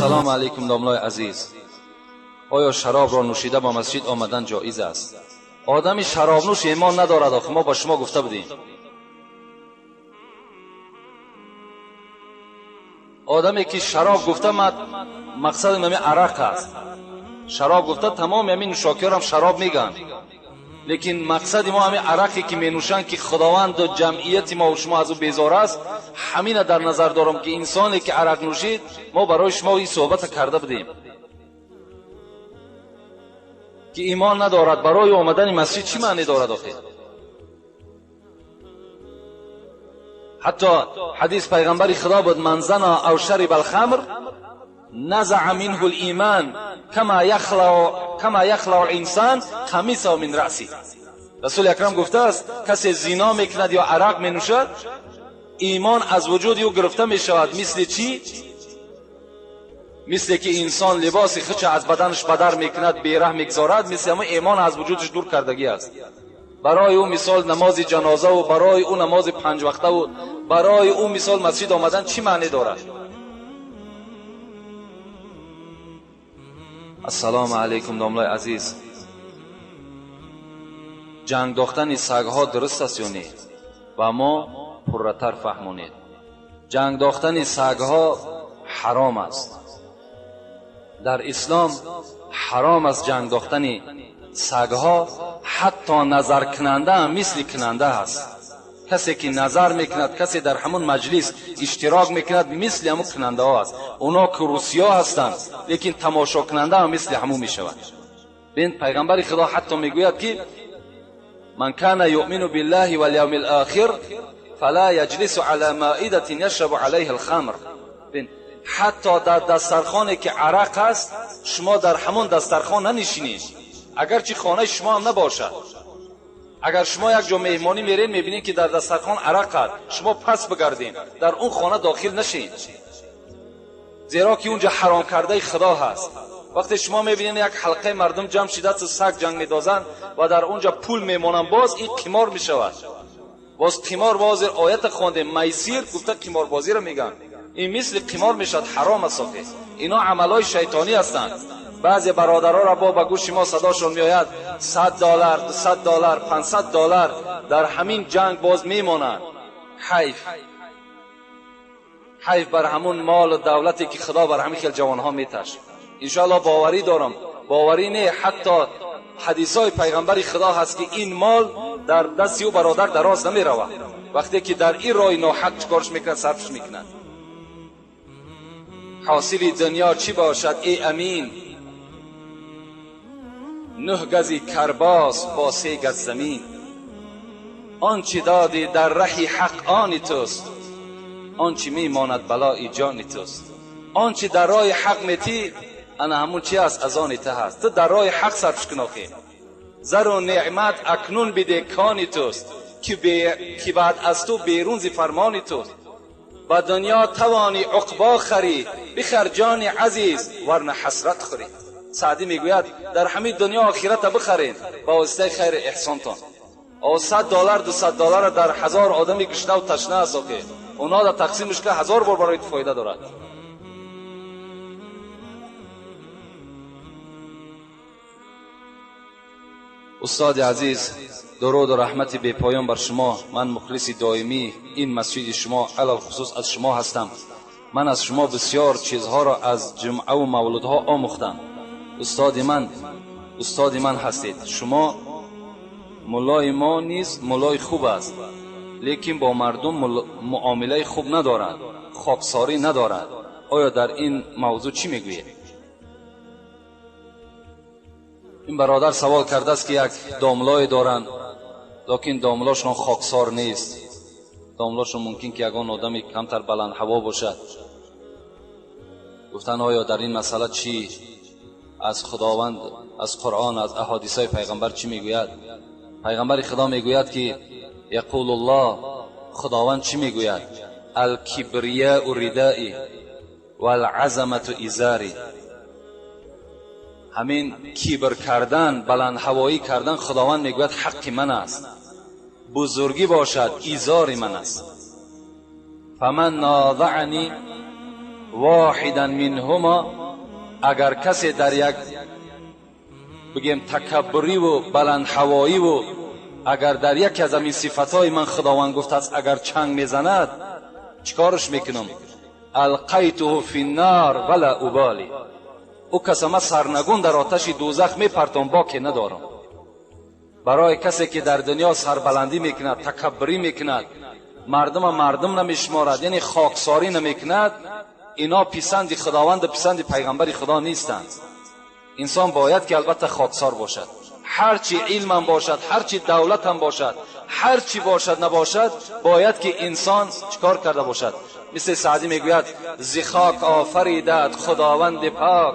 السلام علیکم داملای عزیز. آیا شراب را نوشیده با مسجد آمدن جایز است؟ آدمی شراب نوش ایمان ندارد. آخه ما با شما گفته بودیم آدمی که شراب گفته مقصد همین عرق است. شراب گفته تمام همین نوشاکی‌ها هم شراب میگن، لیکن مقصد ما همین عرقی که می نوشن که خداوند و جمعیت ما و شما از او بیزار است. همین در نظر دارم که انسانی که عرق نوشید، ما برای شما این صحبت کرده بودیم که ایمان ندارد، برای آمدن مسجد چی معنی دارد آخه؟ حتی حدیث پیغمبر خدا بود: من زنا او شرب الخمر نزع منه الایمان کما یخلع الانسان قمیصه من رأسه. رسول اکرم گفته است کسی زنا میکند یا عرق می نوشد، ایمان از وجود او گرفته می شود. مثل چی؟ مثل که انسان لباس خچ از بدنش بدر میکند، بیره میگذارد، مثل همه ایمان از وجودش دور کردگی است. برای او مثال نماز جنازه و برای او نماز 5 وقته و برای او مثال مسجد آمدن چی معنی دارد؟ السلام علیکم داملای عزیز. جنگ داختن سگ‌ها درست است یا نه؟ و ما پرتر فهمونید. جنگ داختن سگ‌ها حرام است. در اسلام حرام است جنگ داختن سگ‌ها. حتی نظر کننده هم مثل کننده است. کسی که نظر میکند، کسی در همون مجلس اشتراک میکند، مثل همون کننده ها است. اونا که روسیا هستند، لیکن تماشا کننده هم مثل همون میشوند. بین پیغمبر خدا حتی میگوید که من کان یؤمن بالله والیوم الاخر فلا یجلس علی مائده یشرب علیها الخمر. بین حتی در دسترخوانی که عرق است، شما در همون دسترخوان ننشینید، اگرچه خانه شما هم نباشد. اگر شما یک جا مهمانی میرین میبینید که در دسترخوان عرق است، شما پس بگردین، در اون خانه داخل نشین، زیرا که اونجا حرام کرده خدا هست. وقتی شما میبینید یک حلقه مردم جمع شده سگ جنگ میدازن و در اونجا پول میمونن، باز این قمار میشود. باز قمار، باز آیت خوانده میسیر گفته قمار بازی رو میگن، این مثل قمار میشد، حرام است. اینا عملای شیطانی هستند. بعضی برادرها را با گوش ما صداشون میآید $100 $200 $500 در همین جنگ باز میمونند. حیف بر همون مال و دولتی که خدا بر همین خیل جوانها میتش. انشاءالله باوری دارم، باوری نه، حتی حدیثای پیغمبر خدا هست که این مال در دست او برادر دراز نمیرود. وقتی که در این راه ناحق چکارش میکنه، صرفش میکنه. حاصل دنیا چی باشد ای امین؟ 9 گزی کرباس با 3 گز زمین. آنچه دادی در ره حق آن توست، آنچه میماند بلای جان توست. آنچه در راه حق میتی انا همون چی است؟ از آن ته هست. تو در راه حق صرفش کن. آخه زر و نعمت اکنون بده کان توست، که بعد از تو بیرون ز فرمان توست. با دنیا توانی عقبا خری، بخر جان عزیز ورنه حسرت خوری. سعدی میگوید در همین دنیا آخرت بخرین با واسطه خیر احسانتان. او $100 $200 در 1000 آدمی گشنه و تشنه است که اونا در تقسیمش که 1000 بار برای فایده دارد. استاد عزیز، درود و رحمت بی پایان بر شما. من مخلص دائمی این مسجد شما علاوه خصوص از شما هستم. من از شما بسیار چیزها را از جمعه و مولدها آموختم. استاد من هستید. شما مولای ما نیست، مولای خوب است، لیکن با مردم معامله خوب ندارد، خاکساری ندارد. آیا در این موضوع چی میگویید؟ این برادر سوال کرده است که یک داملای دارند، لیکن داملاشون خاکسار نیست. داملاشون ممکن که یگان آدمی کمتر بلند هوا باشد. گفتن آیا در این مسئله چی از خداوند، از قرآن، از احادیث پیغمبر چی میگوید؟ پیغمبر خدا میگوید که یقول الله، خداوند چی میگوید؟ الکبریاء ردائی والعظمت ازاری. همین کبر کردن، بلند هوایی کردن، خداوند میگوید حق من است. بزرگی باشد ازار من است. فمن ناضعنی واحدا منهما، اگر کسی در یک بگیم تکبری و بلند هوایی و اگر در یکی از این صفتهای من خداوند گفته است اگر چنگ میزند چیکارش میکنم؟ القیته فی النار ولا ابالی، او کسی ما سرنگون در آتش دوزخ میپرتم باکی ندارم. برای کسی که در دنیا سربلندی میکند، تکبری میکند، مردم نمیشمارد، یعنی خاکساری نمیکند، اینا پسند خداوند و پسند پیغمبر خدا نیستند. انسان باید که البته خاکسار باشد، هرچی علم هم باشد، هرچی دولت هم باشد، هرچی باشد نباشد، باید که انسان چیکار کرده باشد؟ مثل سعدی میگوید ز خاک آفریدت خداوند پاک،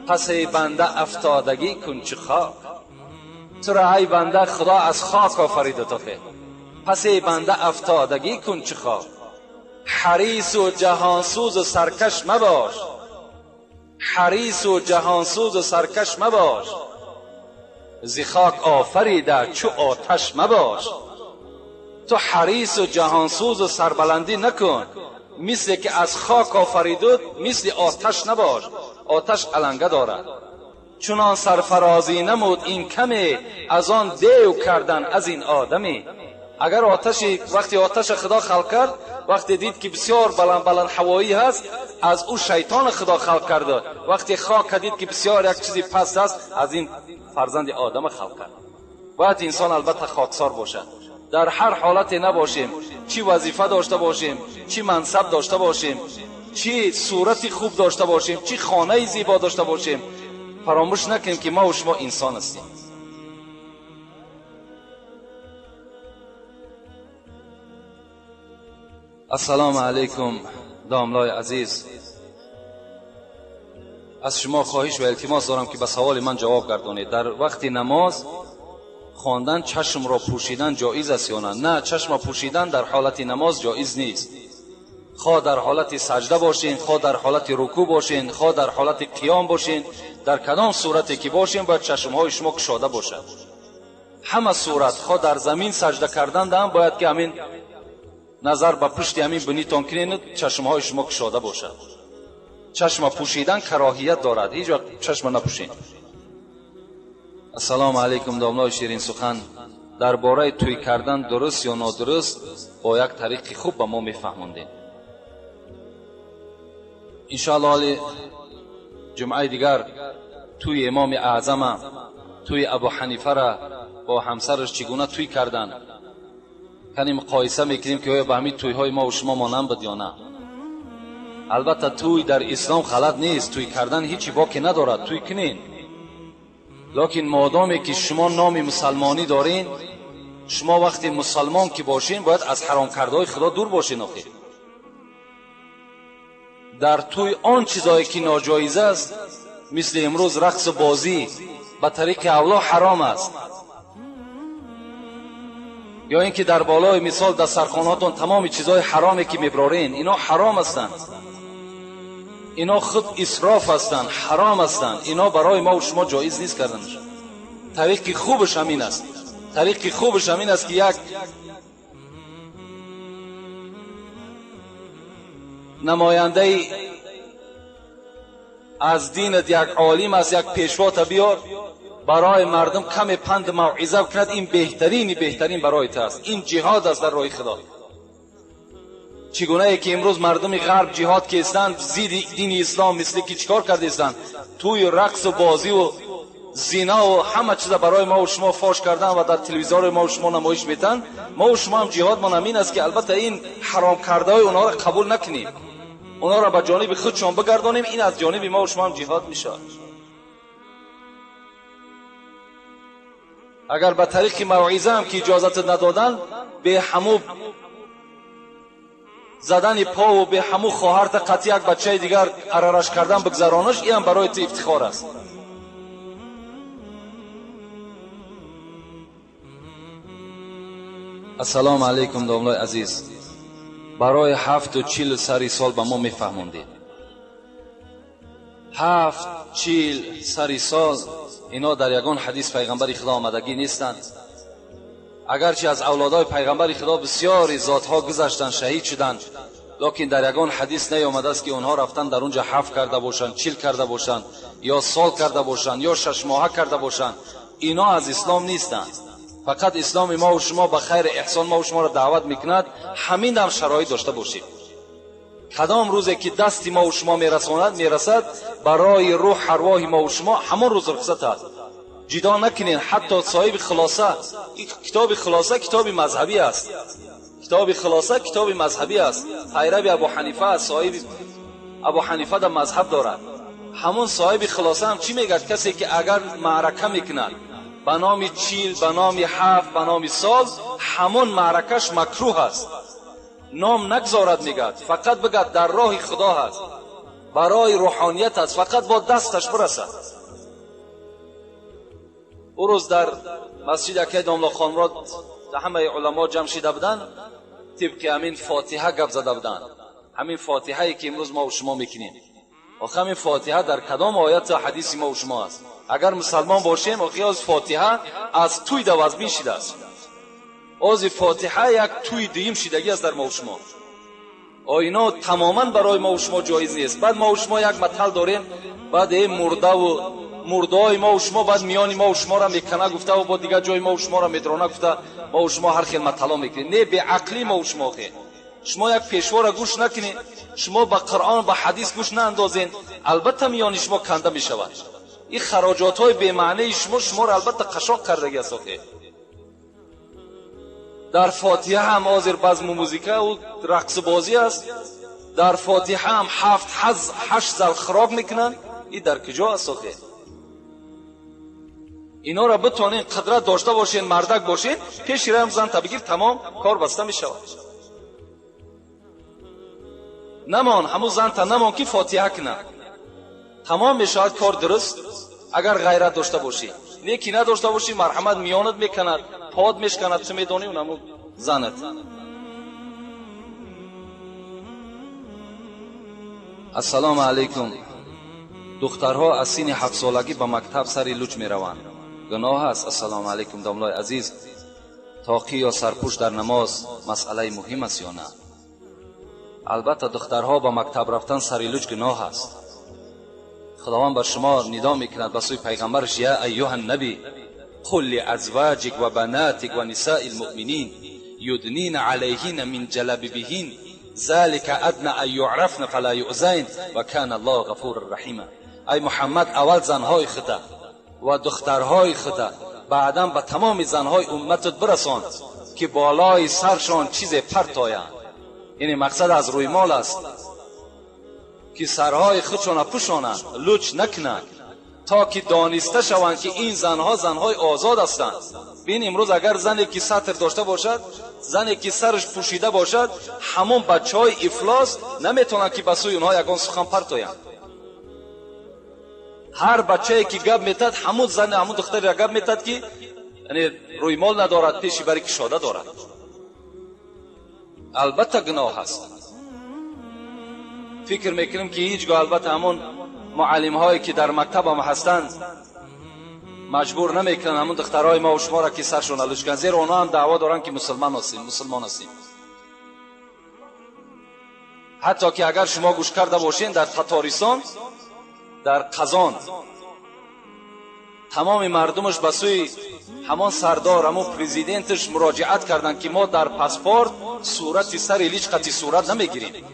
پس ای بنده افتادگی کن چه خاک. تو را ای بنده خدا از خاک آفریده تو، پس ای بنده افتادگی کن چه خاک. حریص و جهانسوز و سرکش مباش، حریص و جهانسوز و سرکش مباش، ز خاک آفریده چو آتش مباش. تو حریص و جهانسوز و سربلندی نکن، مثل که از خاک آفریدود مثل آتش نباش. آتش علنگه دارد، چنان سرفرازی نمود این کمی، از آن دیو کردن از این آدمی. اگر وقتی آتش خدا خلق کرد، وقتی دید که بسیار بلند هوایی هست، از او شیطان خدا خلق کرده. وقتی خاک دید که بسیار یک چیزی پست است، از این فرزند آدم خلق کرد. باید انسان البته خاکسار باشد، در هر حالت نباشیم، چی وظیفه داشته باشیم، چی منصب داشته باشیم، چی صورتی خوب داشته باشیم، چی خانه زیبا داشته باشیم، فراموش نکنیم که ما و شما انسان هستیم. السلام علیکم داملای عزیز، از شما خواهش و التماس دارم که به سوال من جواب گردانید. در وقت نماز خواندن چشم را پوشیدن جایز است یا نه؟ نه، چشم پوشیدن در حالت نماز جایز نیست. خواه در حالت سجده باشین، خواه در حالت رکوع باشین، خواه در حالت قیام باشین، در کدام صورتی که باشین باید چشمهای شما گشاده باشد. همه صورت، خواه در زمین سجده کردن هم باید که همین نظر به پشت همین بنیتان کنید، چشمهای شما گشاده باشد. چشم پوشیدن کراهیت دارد، هیچ وقت چشم نپوشین. السلام علیکم داملای شیرین سخن، درباره توی کردن درست یا نادرست با یک طریق خوب به ما میفهموندین. انشاءالله جمعه دیگر توی امام اعظم، توی ابو حنیفه را با همسرش چگونه توی کردن کنیم مقایسه میکنیم که آیا به همین توی های ما و شما مانند بود یا نه. البته توی در اسلام غلط نیست، توی کردن هیچی باکی ندارد، توی کنین. لیکن مادامی که شما نام مسلمانی دارین، شما وقتی مسلمان که باشین باید از حرام کرده های خدا دور باشین. آخه در توی آن چیزایی که ناجایز است، مثل امروز رقص و بازی به طریق اولا حرام است، یا اینکه در بالای مثال دسترخواناتون تمام چیزای حرامی که میبرارین اینا حرام هستند، اینا خود اسراف هستند، حرام هستند، اینا برای ما و شما جایز نیست کردنش. طریق خوبش همین است، طریق خوبش همین است که یک نماینده از دینت، یک عالم از یک پیشوات بیار برای مردم کم پند موعظه کند، این بهترین برای تو است، این جهاد است در راه خدا. چگونه ای که امروز مردم غرب جهاد که هستند ضد دین اسلام، مثل که چیکار کرده هستند؟ توی رقص و بازی و زنا و همه چیز برای ما و شما فاش کردن و در تلویزیون ما و شما نمایش میدن. ما و شما هم جهاد ما همین است که البته این حرام کرده های اونها را قبول نکنیم، اونها را به جانب خودشان بگردانیم، این از جانب ما و شما هم جهاد میشه. اگر به طریق موعظه هم که اجازت ندادن، به همو زدن پا و به همو خواهرت قطع یک بچه دیگر ارارش کردن بگذرانش، این هم برای تو افتخار است. السلام علیکم داملای عزیز، برای 7 و 40 سری سال به ما میفهموندید. 7 40 سری سال اینا در یگان حدیث پیغمبر خدا آمدگی نیستند. اگرچه از اولادای پیغمبر خدا بسیاری ذاتها گذشتند، شهید شدند، لیکن در یگان حدیث نیامده است که اونها رفتن در اونجا 7 کرده باشند، 40 کرده باشند، یا سال کرده باشند، یا 6 ماه کرده باشند. اینا از اسلام نیستند. فقط اسلام ما و شما به خیر احسان ما و شما را دعوت میکند همین هم شرایط داشته باشید. کدام روزی که دستی ما و شما میرسد برای روح ارواح ما و شما همون روز رخصت است. جدا نکنین. حتی صاحب خلاصه، کتاب خلاصه کتاب مذهبی است. کتاب خلاصه کتاب مذهبی است. پیرو ابو حنیفه است. صاحب ابو حنیفه در مذهب دارد. همون صاحب خلاصه هم چی میگه؟ کسی که اگر معرکه میکند به نام چیل، به نام 7، به نام سال، همون معرکش مکروه است. نام نگذارد میگد، فقط بگد در راه خدا هست، برای روحانیت است، فقط با دستش برسد. او روز در مسجد که داملا خانمراد همه علما جمع شده بودن، طبق همین فاتحه گپ زده بودن. همین فاتحه‌ای که امروز ما و شما میکنیم، آخه همین فاتحه در کدام آیت و حدیث ما و شما است؟ اگر مسلمان باشیم آخه از فاتحه از توی دوازبین شده است. از فاتحه یک توی دیم شدگی است در ما و شما. اینا تماما برای ما و شما جایز نیست. بعد ما و شما یک مطل داریم، بعد این مردای ما و شما بعد میان ما و شما را میکنه گفته و با دیگه جای ما و شما را میدرانه گفته، ما و شما هر خیل مطلا میکنیم. نه، به عقلی ما و شما خیل. شما یک پیشوا را گوش نکنید، شما به قرآن به حدیث گوش ناندازین، البته میان شما کنده میشود. این خراجات های بی معنی شما را البته قشاق کردگی است. در فاتحه هم آزر بزم و موزیکه و رقص بازی است. در فاتحه هم 7-8 زل خراب میکنن. این در کجا است؟ اینا را بتونین قدرت داشته باشین، مردک باشین، پیش رم زن تا بگیر تمام کار بسته میشود. نمان همون زن تا نمان که فاتحه کنه تمام میشود کار درست. اگر غیرت داشته باشی، نیکی نداشته باشی، مرحمت میانت میکند، پاد میشکند، چه میدونی اونمو زنت. السلام علیکم. دخترها از سن 7 سالگی به مکتب سری لوچ میروند، گناه است؟ السلام علیکم داملای عزیز. تاقی یا سرپوش در نماز مسئله مهم است یا نه؟ البته دخترها به مکتب رفتن سری لوچ گناه است. خداوند بر شما ندا میکند به سوی پیغمبرش: یا ایها النبی قل لازواجک و بناتک و نساء المؤمنین یدنین علیهن من جلابیبهن ذلك ادنى ان يعرفن فلا يؤذین و کان الله غفور رحیم. ای محمد، اول زنهای خود و دخترهای خود، بعدا به تمام زنهای امتت برسان که بالای سرشان چیز پرت آید. این مقصد از روی مال است که سرهای خودشان پوشانند، لوچ نکنند، تا که دانسته شوند که این زنها زنهای آزاد هستند. بین امروز اگر زنی که سطر داشته باشد، زنی که سرش پوشیده باشد، همون بچهای افلاس نمیتونند که به سوی اونها یگان سخن پرت آیند. هر بچه‌ای که گپ میتد، همون زن همون دختری گپ میتد که یعنی روی مال ندارد، پیشی برای که شاده دارد. البته گناه است. فکر میکنم که هیچگاه البته همون معلم هایی که در مکتب هم هستند مجبور نمیکنن همون دخترهای ما و شما را که سرشون لوچ کنن، زیرا اونا هم دعوا دارن که مسلمان هستیم. حتی که اگر شما گوش کرده باشین در تتارستان، در قزان، تمام مردمش به سوی همان سردار، همون پرزیدنتش مراجعت کردن که ما در پاسپورت صورت سر هیچ قطعی صورت نمیگیریم.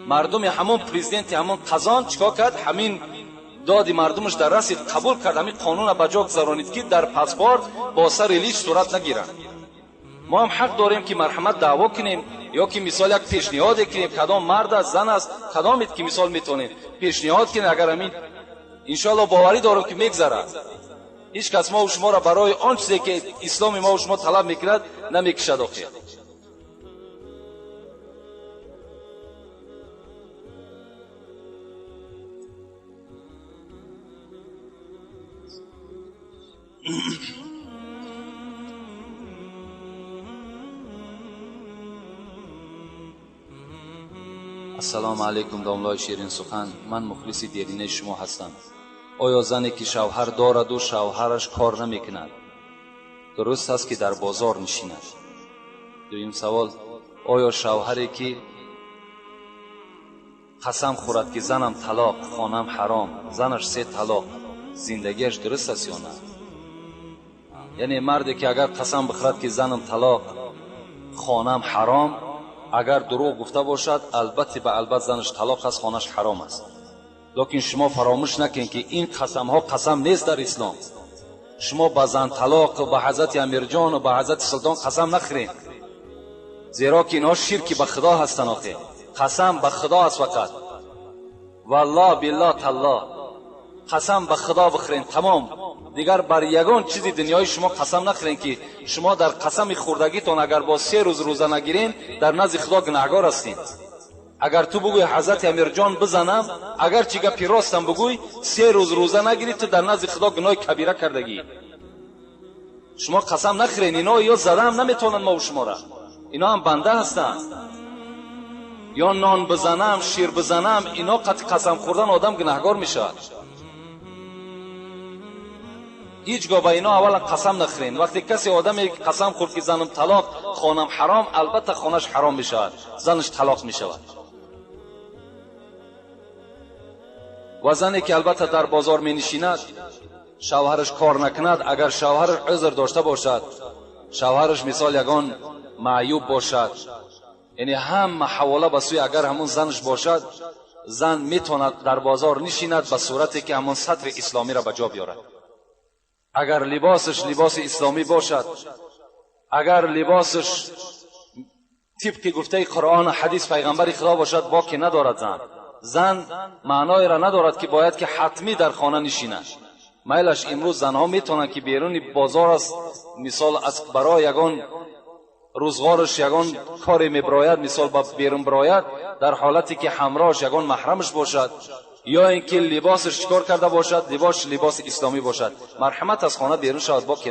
مردم همون پرزیدنت همون قزان چیکار کرد؟ همین دادی مردمش در رسید قبول کرد، همین قانون به جا گذارانید که در پاسپورت با سر هیچ صورت نگیرن. ما هم حق داریم که مرحمت دعوا کنیم، یا که مثال یک پیشنهاد کنیم، کدام مرد است زن است کدامید که مثال میتونیم پیشنهاد کنیم. اگر همین انشاءالله باوری دارم که میگذره، هیچ کس ما و شما را برای آن چیزی که اسلام ما و شما طلب میکند نمیکشد. آخر السلام علیکم داملای شیرین سخن. من مخلص دیرینه شما هستم. آیا زنی که شوهر دارد و شوهرش کار نمیکند درست است که در بازار نشیند؟ دویم سوال: آیا شوهری که قسم خورد که زنم طلاق، خانم حرام، زنش 3 طلاق، زندگیش درست است یا نه؟ یعنی مردی که اگر قسم بخورد که زنم طلاق، خانم حرام، اگر دروغ گفته باشد البته به البته زنش طلاق است، خانش حرام است. لیکن شما فراموش نکنید که این قسم ها قسم نیست در اسلام. شما به زن طلاق و به حضرت امیر جان و به حضرت سلطان قسم نخورید، زیرا که اینها شرک به خدا هستند. آخه قسم به خدا است فقط. والله بالله تالله قسم به خدا بخورین تمام. دیگر بر یگان چیزی دنیای شما قسم نخورین که شما در قسم خوردگیتون اگر با 3 روز روزه نگیرین در نزد خدا گناهگار هستین. اگر تو بگوی حضرت امیر جان بزنم، اگر چی گپی راستم بگوی 3 روز روزه نگیری تو در نزد خدا گناه کبیره کردگی. شما قسم نخورین. اینا یا زدم نمیتونن ما و شما را، اینا هم بنده هستن. یا نان بزنم، شیر بزنم، اینا قسم خوردن آدم گناهگار میشه. هیچگاه به اینا اولا قسم نخورین. وقتی کسی آدمی قسم خورد که زنم طلاق، خانم حرام، البته خانش حرام میشود، زنش طلاق میشود. و زنی که البته در بازار می نشیند، شوهرش کار نکند، اگر شوهرش عذر داشته باشد، شوهرش مثال یگان معیوب باشد، یعنی هم حواله به سوی اگر همون زنش باشد، زن میتواند در بازار نشیند به صورتی که همون سطر اسلامی را به جا بیارد. اگر لباسش لباس اسلامی باشد، اگر لباسش طبق گفته قرآن حدیث پیغمبر خدا باشد، باکی ندارد. زن معنای را ندارد که باید که حتمی در خانه نشیند. میلش امروز زنها میتونن که بیرون بازار است، مثال از برای یگان روزگارش یگان کاری میبراید، مثال با بیرون براید، در حالتی که همراهش یگان محرمش باشد، یا اینکه لباسش چکار کرده باشد، لباس اسلامی باشد، مرحمت از خانه بیرون شود. با